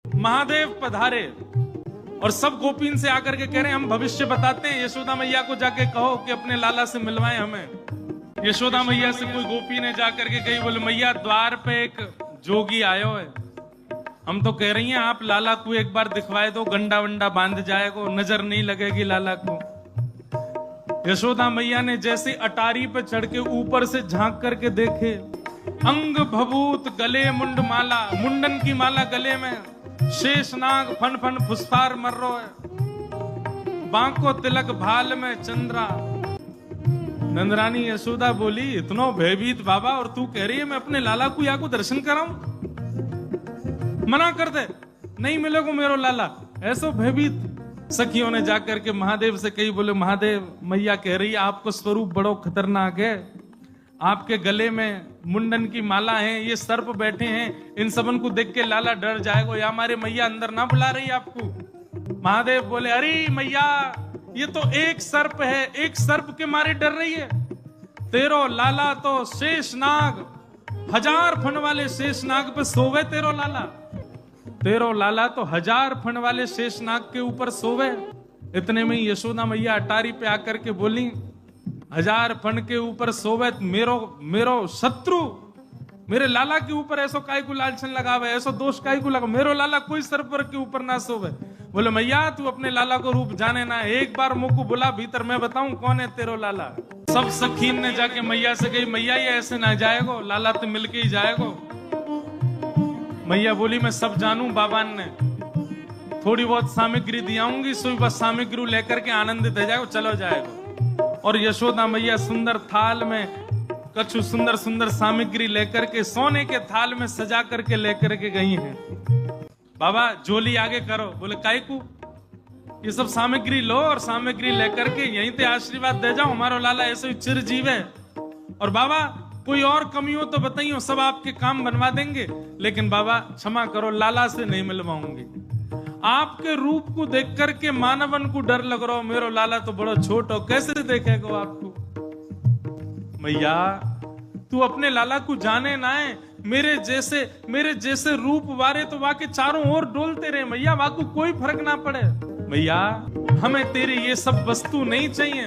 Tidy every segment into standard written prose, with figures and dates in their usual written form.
महादेव पधारे और सब गोपीन से आकर के कह रहे हैं हम भविष्य बताते हैं, यशोदा मैया को जाके कहो कि अपने लाला से मिलवाएं हमें। यशोदा मैया से कोई गोपी ने जाकर के कही, बोले मैया द्वार पे एक जोगी आयो है, हम तो कह रही हैं आप लाला को एक बार दिखवाए दो, गंडा वंडा बांध जाएगा, नजर नहीं लगेगी लाला को। यशोदा मैया ने जैसे अटारी पे चढ़ के ऊपर से झांक करके देखे, अंग भभूत गले मुंड माला, मुंडन की माला गले में, शेषनाग फन फन फुसफार मर रो है, बांको तिलक भाल में चंद्रा। नंदरानी यशोदा बोली, इतनो भयभीत बाबा और तू कह रही है मैं अपने लाला को या को दर्शन कराऊं? मना कर दे, नहीं मिलेगा मेरो लाला। ऐसो भयभीत सखियों ने जाकर के महादेव से कही, बोले महादेव मैया कह रही है आपको स्वरूप बड़ो खतरनाक है, आपके गले में मुंडन की माला है, ये सर्प बैठे हैं, इन सबन को देख के लाला डर जाएगा, या हमारे मैया अंदर ना बुला रही आपको। महादेव बोले, अरे मैया ये तो एक सर्प है, एक सर्प के मारे डर रही है, तेरो लाला तो शेषनाग, 1000 फन वाले शेषनाग पे सोवे तेरो लाला, तेरो लाला तो 1000 फन वाले शेषनाग के ऊपर सोवे। इतने में यशोदा मैया अटारी पे आकर के बोली, 1000 फन के ऊपर सोवे मेरो शत्रु, मेरे लाला के ऊपर ऐसो काय को लालचन लगावे, ऐसो दोष काय को लगा, मेरो लाला कोई सर्पर के ऊपर ना सोवे। बोले मैया तू अपने लाला को रूप जाने ना, एक बार मुंह को बुला भीतर मैं बताऊं कौन है तेरो लाला। सब सखीन ने जाके मैया से कही, मैया ये ऐसे ना जाएगो, लाला तो मिलके ही जाएगो। मैया बोली मैं सब जानू, बाबान ने थोड़ी बहुत सामग्री दियाऊंगी, सो बस सामग्री लेकर के आनंदित हो जाएगो, चलो जाएगो। और यशोदा मैया सुंदर थाल में कछु सुंदर सुंदर सामग्री लेकर के सोने के थाल में सजा करके लेकर के गई हैं। बाबा जोली आगे करो। बोले काय को? ये सब सामग्री लो और सामग्री लेकर के यहीं पे आशीर्वाद दे जाओ, हमारा लाला ऐसे ही चिरजीव है। और बाबा कोई और कमी हो तो बताइए, सब आपके काम बनवा देंगे, लेकिन बाबा क्षमा करो लाला से नहीं मिलवाऊंगी। आपके रूप को देख करके मानवन को डर लग रहा हो, मेरो लाला तो बड़ा छोट हो, कैसे देखेगा आपको? मैया तू अपने लाला को जाने ना है, मेरे जैसे रूप वारे तो वाके चारों ओर डोलते रहे मैया, वाको कोई फर्क ना पड़े। मैया हमें तेरी ये सब वस्तु नहीं चाहिए,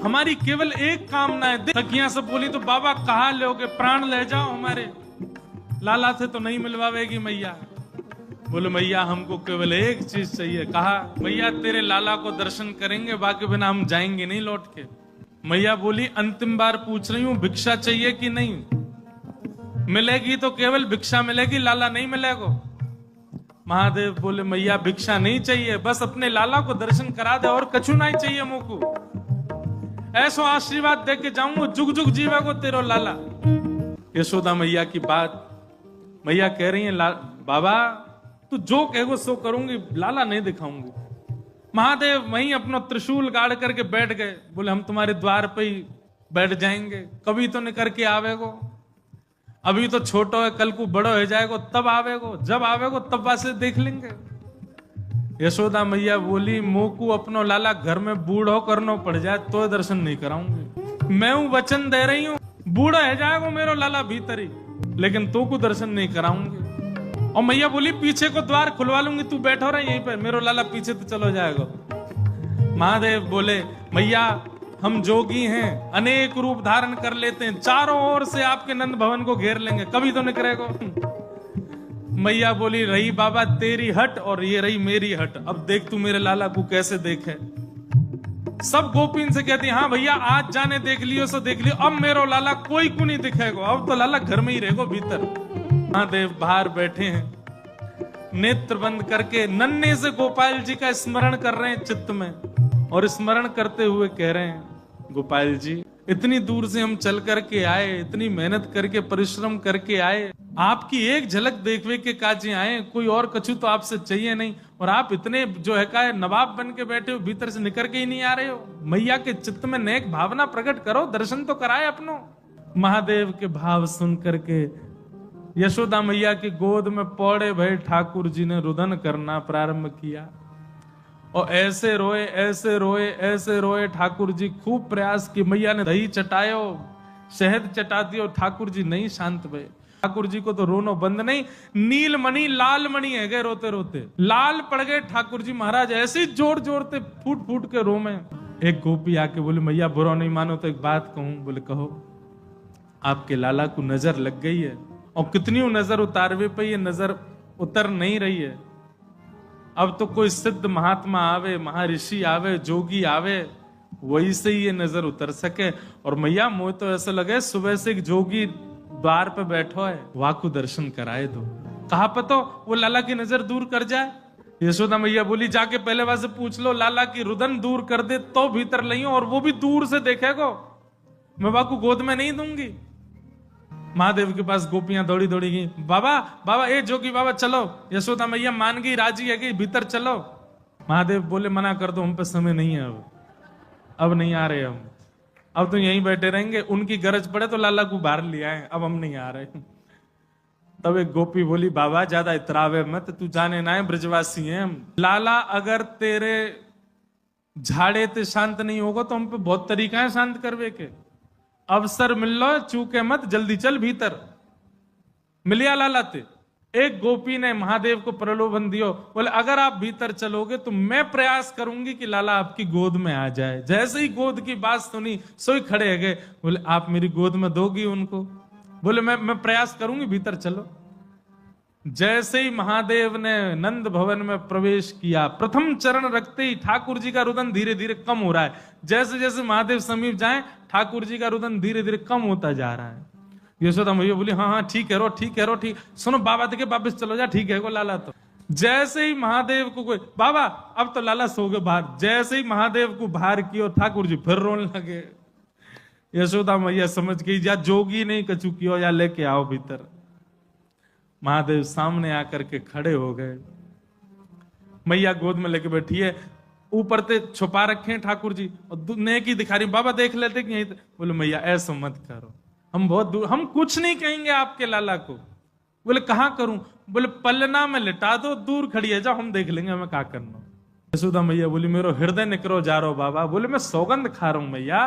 हमारी केवल एक कामना है। सखियां सब बोली तो बाबा कहा लोगे, प्राण ले जाओ हमारे, लाला से तो नहीं मिलवावेगी मैया। बोले मैया हमको केवल एक चीज चाहिए। कहा मैया तेरे लाला को दर्शन करेंगे, बाकी बिना हम जाएंगे नहीं लौट के। मैया बोली अंतिम बार पूछ रही हूं, भिक्षा चाहिए कि नहीं? मिलेगी तो केवल भिक्षा मिलेगी, लाला नहीं मिलेगा। महादेव बोले मैया भिक्षा नहीं चाहिए, बस अपने लाला को दर्शन करा दे और कछु नहीं चाहिए मुझको, ऐसो आशीर्वाद दे के जाऊंगा, जुग जुग जीवेगो तेरो लाला। यशोदा मैया की बात मैया कह रही है, बाबा तू जो कहेगो सो करूंगी, लाला नहीं दिखाऊंगी। महादेव वहीं अपना त्रिशूल गाड़ करके बैठ गए। बोले हम तुम्हारे द्वार पे ही बैठ जाएंगे, कभी तो निकर के आवेगो, अभी तो छोटो है, कल को बड़ो हो जाएगो तब आवेगो, जब आवेगो तब वासे देख लेंगे। यशोदा मैया बोली मोकू अपनो लाला घर में बूढ़ो करनो पड़ जाए तो दर्शन नहीं कराऊंगी। मैं हूं वचन दे रही हूं, बूढ़ा हो जाएगो मेरो लाला भीतरी, लेकिन तो को दर्शन नहीं कराऊंगी। और मैया बोली पीछे को द्वार खुलवा लूंगी, तू बैठो रहा यहीं पर, मेरो लाला पीछे तो चलो जाएगा। महादेव बोले मैया हम जोगी हैं, अनेक रूप धारण कर लेते हैं, चारों ओर से आपके नंद भवन को घेर लेंगे, कभी तो निकलेगा। मैया बोली रही बाबा तेरी हट और ये रही मेरी हट, अब देख तू मेरे लाला को कैसे देखे। सब गोपीन से कहती हाँ भैया आज जाने देख लियो सो देख लियो, अब मेरो लाला कोई को नहीं दिखेगा, अब तो लाला घर में ही रहेगा भीतर। महादेव बाहर बैठे हैं, नेत्र बंद करके नन्हे से गोपाल जी का स्मरण कर रहे हैं चित्त में, और स्मरण करते हुए कह रहे हैं गोपाल जी इतनी दूर से हम चल करके आए, इतनी मेहनत करके परिश्रम करके आए, आपकी एक झलक देखने के काजे आए, कोई और कछु तो आपसे चाहिए नहीं, और आप इतने जो है का नवाब बन के बैठे हो, भीतर से निकल के ही नहीं आ रहे हो। मैया के चित्त में नेक भावना प्रकट करो, दर्शन तो कराए अपनो। महादेव के भाव सुन करके यशोदा मैया की गोद में पौड़े भय ठाकुर जी ने रुदन करना प्रारंभ किया, और ऐसे रोए ऐसे रोए ऐसे रोए। ठाकुर जी खूब प्रयास की, मैया ने दही चटायो, शहद चटा दियो, ठाकुर जी नहीं शांत भये। ठाकुर जी को तो रोनो बंद नहीं, नीलमणि लालमणि है गए रोते रोते, लाल पड़ गए ठाकुर जी महाराज, ऐसे जोर जोरते फूट फूट के रो में। एक गोपी आके बोले मैया बुरा नहीं मानो तो एक बात कहूं। बोले कहो। आपके लाला को नजर लग गई है, और कितनी नजर उतारवे पे ये नजर उतर नहीं रही है। अब तो कोई सिद्ध महात्मा आवे, महर्षि आवे, जोगी आवे, वही से ही ये नजर उतर सके। और मैया मोह तो ऐसा लगे सुबह से एक जोगी द्वार पे बैठो है, वहां को दर्शन कराए दो। कहा पतो वो लाला की नजर दूर कर जाए। यशोदा मैया बोली जाके पहले वहां से पूछ लो, लाला की रुदन दूर कर दे तो भीतर लइयो, और वो भी दूर से देखेगो, मैं वहां को गोद में नहीं दूंगी। महादेव के पास गोपियां दौड़ी दौड़ी गई, बाबा बाबा ए जोगी बाबा चलो। यशोदा मैया मान गई, राजी है गई, भीतर चलो। महादेव बोले मना कर दो, हम पे समय नहीं है, अब नहीं आ रहे हम, अब तो यहीं बैठे रहेंगे, उनकी गरज पड़े तो लाला को बाहर ले आए, अब हम नहीं आ रहे। तब एक गोपी बोली बाबा ज्यादा इतरावे मत, तू जाने ना है ब्रजवासी हैं हम, लाला अगर तेरे झाड़े ते शांत नहीं होगा तो हम पे बहुत तरीका है शांत करवे के। अवसर मिल लो, चूके मत, जल्दी चल भीतर। मिलिया लाला ते। एक गोपी ने महादेव को प्रलोभन दियो, बोले अगर आप भीतर चलोगे तो मैं प्रयास करूंगी कि लाला आपकी गोद में आ जाए। जैसे ही गोद की बात सुनी सोई खड़े है गए, बोले आप मेरी गोद में दोगी उनको? बोले मैं प्रयास करूंगी, भीतर चलो। जैसे ही महादेव ने नंद भवन में प्रवेश किया, प्रथम चरण रखते ही ठाकुर जी का रुदन धीरे धीरे कम हो रहा है। जैसे जैसे महादेव समीप जाए ठाकुर जी का रुदन धीरे धीरे कम होता जा रहा है। यशोदा मैया बोली हाँ हाँ ठीक है रो, ठीक है रो, ठीक। सुनो बाबा देखे वापिस चलो जा, ठीक है को लाला। तो जैसे ही महादेव को कोई बाबा अब तो लाला सो गए बाहर, जैसे ही महादेव को बाहर किया ठाकुर जी फिर रोने लगे। यशोदा मैया समझ गई या जोगी नहीं कछु कियो, या लेके आओ भीतर। महादेव सामने आकर के खड़े हो गए, मैया गोद में लेके बैठी है, ऊपर ते छुपा रखे हैं ठाकुर जी, और नेकी दिखा रही। बाबा देख लेते कि यहीं। बोले मैया ऐसा मत करो, हम बहुत दूर, हम कुछ नहीं कहेंगे आपके लाला को। बोले कहां करूं? बोले पलना में लिटा दो, दूर खड़ी है, जाओ हम देख लेंगे हमें क्या करना। यशोदा मैया बोली मेरो हृदय निकरो जा रहा बाबा। बोले मैं सौगंध खा रहा हूं मैया,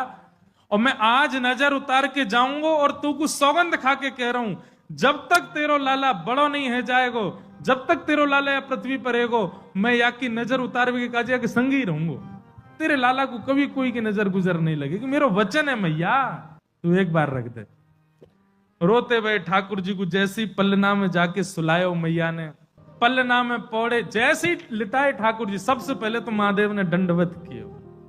और मैं आज नजर उतार के जाऊंगा, और तू कुछ सौगंध खा के कह रहा हूं, जब तक तेरो लाला बड़ो नहीं है जाएगो, जब तक तेरो लाला या पृथ्वी पर रहेगो, मैं या की नजर उतार के काजिया के संग ही रहूंगो। तेरे लाला को कभी कोई की नजर गुजर नहीं लगेगी, मेरा वचन है मैया, तू एक बार रख दे। रोते हुए ठाकुर जी को जैसे ही पलना में जाके सुलायो मैया ने, पलना में पौड़े जैसे ही लिटाए ठाकुर जी, सबसे पहले तो महादेव ने दंडवत किया।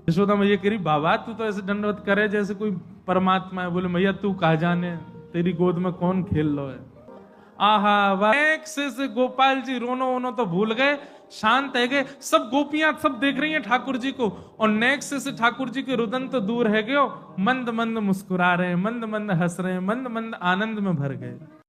यशोदा मैया कह रही बाबा तू तो ऐसे दंडवत करे जैसे कोई परमात्मा है। बोले मैया तू कहा जाने, तेरी गोद में कौन खेल लो है। आहा से गोपाल जी रोनो वोनो तो भूल गए, शांत है गए। सब गोपियां सब देख रही हैं ठाकुर जी को, और नेक्स्ट से ठाकुर जी के रुदन तो दूर है गयो, मंद मंद मुस्कुरा रहे हैं, मंद मंद हंस रहे हैं, मंद मंद आनंद में भर गए।